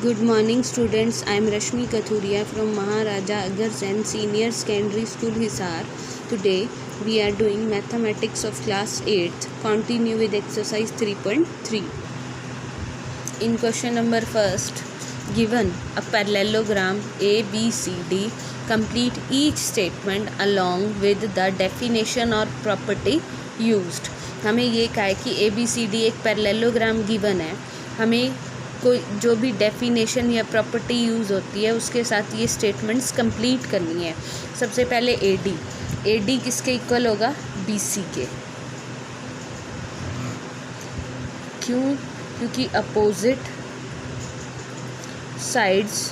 Good morning students, I am Rashmi Kathuria from Maharaja Agarsen Senior Secondary School Hisar. Today we are doing mathematics of class 8th. Continue with exercise 3.3. In question number first, given a parallelogram ABCD, complete each statement along with the definition or property used. हमें ये कहा है कि ABCD एक parallelogram given है, हमें कोई जो भी डेफिनेशन या प्रॉपर्टी यूज़ होती है उसके साथ ये स्टेटमेंट्स कंप्लीट करनी है। सबसे पहले AD किसके इक्वल होगा? BC के। क्यों? क्योंकि opposite sides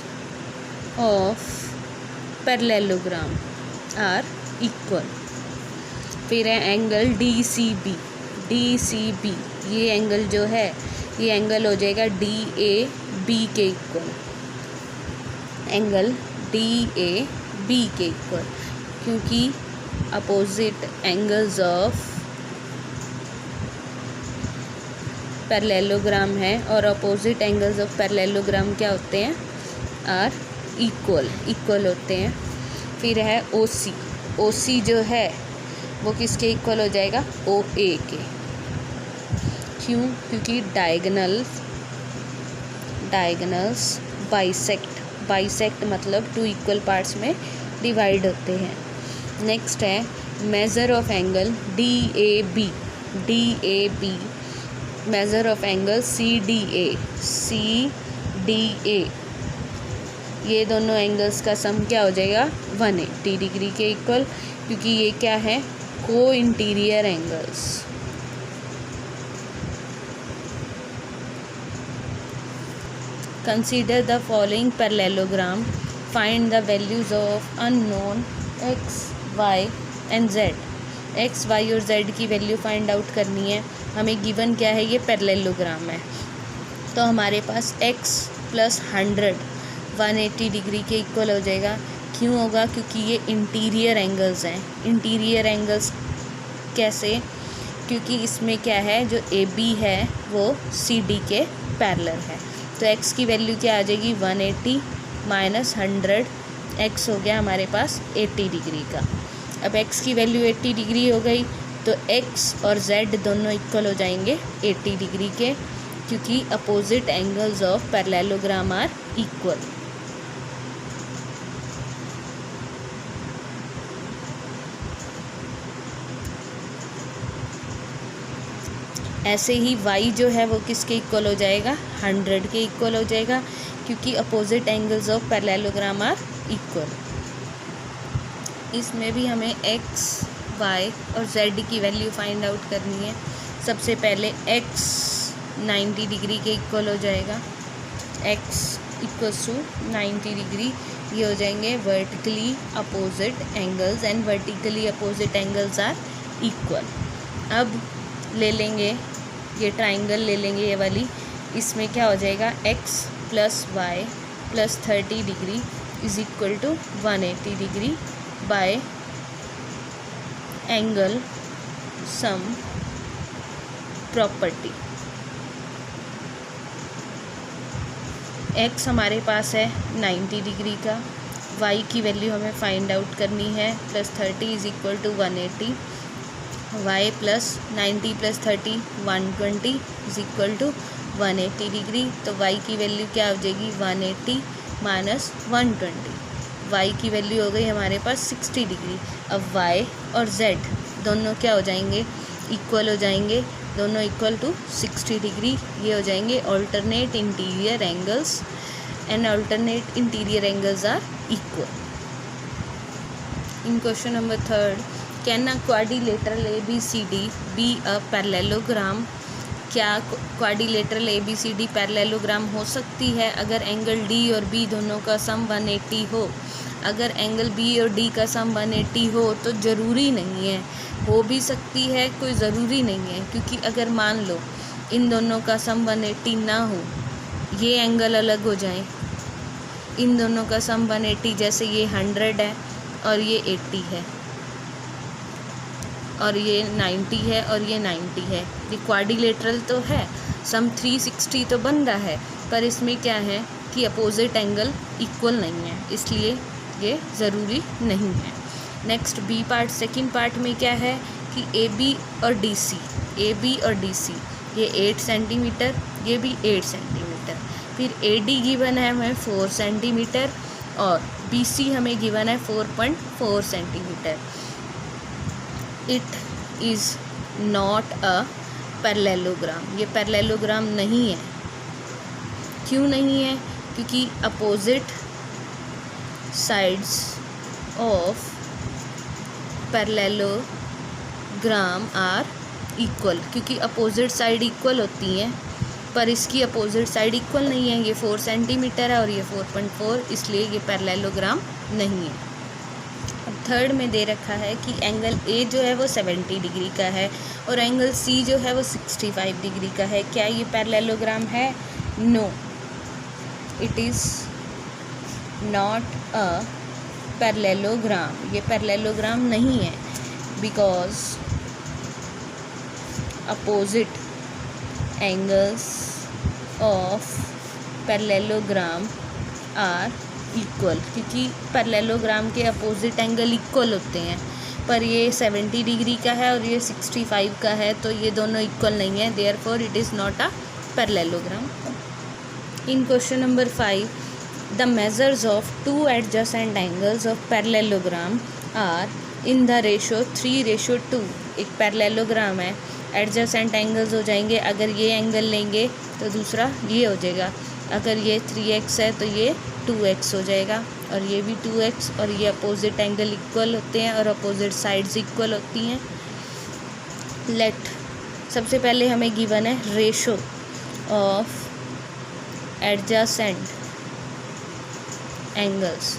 of parallelogram are equal. फिर है एंगल DCB, ये एंगल जो है ये एंगल हो जाएगा DAB के इक्वल, एंगल DAB के इक्वल, क्योंकि अपोजिट एंगल्स ऑफ पैरेललोग्राम है और अपोजिट एंगल्स ऑफ पैरेललोग्राम क्या होते हैं? आर इक्वल होते हैं। फिर है OC जो है वो किसके इक्वल हो जाएगा? OA के। क्यों? क्योंकि डायगोनल्स बाइसेक्ट मतलब टू इक्वल पार्ट्स में डिवाइड होते हैं। नेक्स्ट है measure of angle DAB, measure of angle CDA, ये दोनों एंगल्स का सम क्या हो जाएगा? 180 डिग्री के इक्वल, क्योंकि ये क्या है? को interior angles. Consider the following parallelogram. Find the values of unknown x, y and z. x, y और z की वैल्यू फाइंड आउट करनी है। हमें गिवन क्या है? ये पैरेललोग्राम है, तो हमारे पास x + 180 डिग्री के इक्वल हो जाएगा। क्यों होगा? क्योंकि ये इंटीरियर एंगल्स हैं। इंटीरियर एंगल्स कैसे? क्योंकि इसमें क्या है, जो AB है वो CD के पैरेलल है। तो x की वैल्यू क्या आ जाएगी? 180 - 100, x हो गया हमारे पास 80 डिग्री का। अब x की वैल्यू 80 डिग्री हो गई, तो x और z दोनों इक्वल हो जाएंगे 80 डिग्री के, क्योंकि opposite angles of parallelogram are equal. ऐसे ही y जो है वो किसके इक्वल हो जाएगा? 100 के इक्वल हो जाएगा, क्योंकि opposite angles of parallelogram are equal. इसमें भी हमें x, y और z की वैल्यू फाइंड आउट करनी है। सबसे पहले x 90 डिग्री के इक्वल हो जाएगा, x = 90 डिग्री। ये हो जाएंगे vertically opposite angles and vertically opposite angles are equal. अब ले लेंगे ये ट्राइंगल, ले लेंगे ये वाली, इसमें क्या हो जाएगा? x + y + 30 degree = 180 degree by angle sum property. x हमारे पास है 90 डिग्री का, y की वैल्यू हमें फाइंड आउट करनी है, +30 = 180, y + 90 + 30 120 = 180 डिग्री। तो y की वैल्यू क्या हो जाएगी? 180 - 120, y की वैल्यू हो गई हमारे पास 60 डिग्री। अब y और z दोनों क्या हो जाएंगे? इक्वल हो जाएंगे, दोनों इक्वल टू 60 डिग्री। ये हो जाएंगे alternate interior angles and alternate interior angles are equal. In question number 3, can a quadrilateral ABCD be a parallelogram? क्या क्वाड्रिलेटरल ABCD पैरेललोग्राम हो सकती है अगर एंगल D और B दोनों का सम 180 हो? अगर एंगल B और D का सम 180 हो तो ज़रूरी नहीं है, हो भी सकती है, कोई ज़रूरी नहीं है, क्योंकि अगर मान लो इन दोनों का सम 180 ना हो, ये एंगल अलग हो जाए, इन दोनों का सम 180, जैसे ये 100 है और ये 80 है और ये 90 है और ये 90 है, ये क्वाड्रिलेटरल तो है, सम 360 तो बन रहा है, पर इसमें क्या है कि अपोजिट एंगल इक्वल नहीं है, इसलिए ये ज़रूरी नहीं है। Next B part, second part में क्या है कि ए बी और डी सी ये 8 सेंटीमीटर, ये भी 8 सेंटीमीटर। फिर ए डी गिवन है हमें 4 सेंटीमीटर और बी सी हमें गिवन है 4.4 centimetre. It is not a parallelogram, ये पैरेललोग्राम नहीं है। क्यों नहीं है? क्योंकि opposite sides of parallelogram are equal, क्योंकि अपोजिट साइड इक्वल होती हैं, पर इसकी अपोजिट साइड इक्वल नहीं है। ये 4 सेंटीमीटर है और ये 4.4, इसलिए ये पैरेललोग्राम नहीं है। अब थर्ड में दे रखा है कि एंगल ए जो है वो 70 डिग्री का है और एंगल सी जो है वो 65 डिग्री का है। क्या ये पैरेललोग्राम है? No, it is not a parallelogram, ये पैरेललोग्राम नहीं है। Because opposite angles of parallelogram are equal, क्योंकि पैरेललोग्राम के अपोजिट एंगल इक्वल होते हैं, पर ये 70 डिग्री का है और ये 65 का है, तो ये दोनों इक्वल नहीं है। Therefore it is not a parallelogram. In question number 5, the measures of 2 adjacent angles of parallelogram are in the ratio 3:2। एक पैरेललोग्राम है, एडजेसेंट एंगल्स हो जाएंगे, अगर ये एंगल लेंगे तो दूसरा ये हो जाएगा, अगर ये 3x है तो ये 2x हो जाएगा और ये भी 2x, और ये अपोजिट एंगल इक्वल होते हैं और अपोजिट साइड्स इक्वल होती हैं। लेट, सबसे पहले हमें गिवन है ratio of adjacent angles.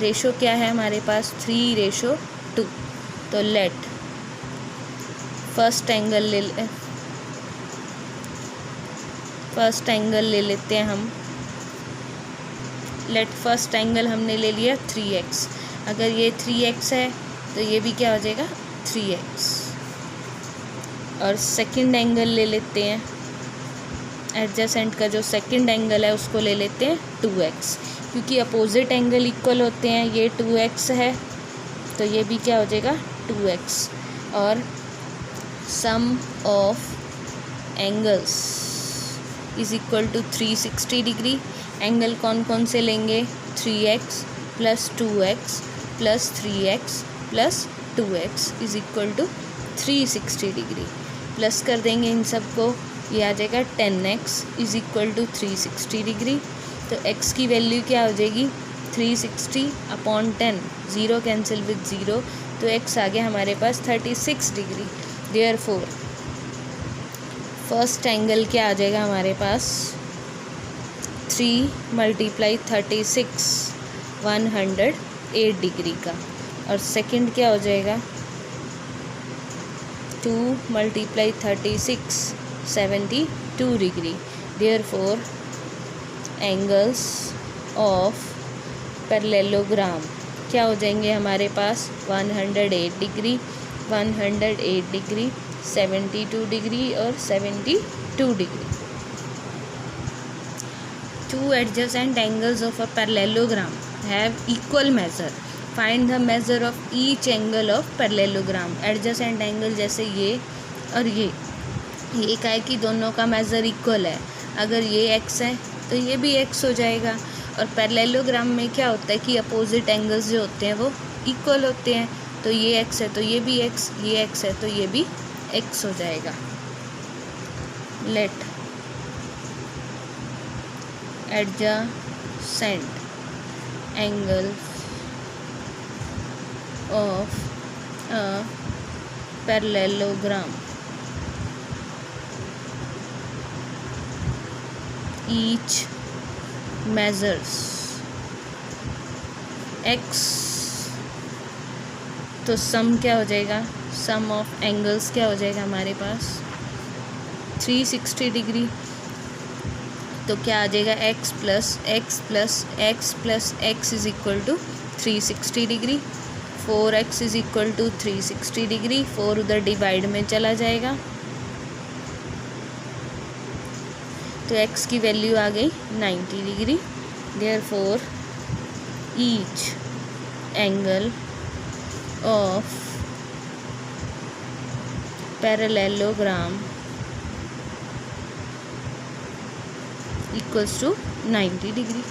Ratio क्या है हमारे पास? 3:2। तो लेट फर्स्ट एंगल ले लेते हैं हम। लेट फर्स्ट एंगल हमने ले लिया 3x, अगर ये 3x है तो ये भी क्या हो जाएगा? 3x। और सेकंड एंगल ले लेते हैं, एडजेसेंट का जो सेकंड एंगल है उसको ले लेते हैं 2x, क्योंकि अपोजिट एंगल इक्वल होते हैं। ये 2x है तो ये भी क्या हो जाएगा? 2x। और sum of angles is equal to 360 degree. एंगल कौन कौन से लेंगे? 3x plus 2x plus 3x plus 2x is equal to 360 degree. Plus कर देंगे इन सबको, ये आ जाएगा 10x is equal to 360 degree. तो x की वैल्यू क्या हो जाएगी? 360/10, 0 कैंसिल विद 0, तो x आ गया हमारे पास 36 डिग्री। देयरफॉर फर्स्ट एंगल क्या आ जाएगा हमारे पास? 3 × 36, 108 डिग्री का। और सेकंड क्या हो जाएगा? 2 × 36, 72 degree. Therefore angles of parallelogram क्या हो जाएंगे हमारे पास? 108 डिग्री, 108 डिग्री, 72 डिग्री और 72 degree. 2 adjacent angles of a parallelogram have equal measure. Find the measure of each angle of parallelogram. Adjacent angle जैसे ये और ये का है कि दोनों का मेज़र इक्वल है। अगर ये x है तो ये भी x हो जाएगा। और पैरेललोग्राम में क्या होता है कि अपोजिट एंगल्स जो होते हैं वो इक्वल होते हैं, तो ये x है तो ये भी x, ये x है तो ये भी x हो जाएगा। Let adjacent angles of a parallelogram each measures x, तो सम क्या हो जाएगा? सम ऑफ एंगल्स क्या हो जाएगा हमारे पास? 360 डिग्री। तो क्या आ जाएगा? x plus x plus x plus x is equal to 360 degree. 4x is equal to 360 degree. 4 उधर डिवाइड में चला जाएगा तो x की वैल्यू आ गई 90 degree. Therefore, each angle of parallelogram equals to 90 degree.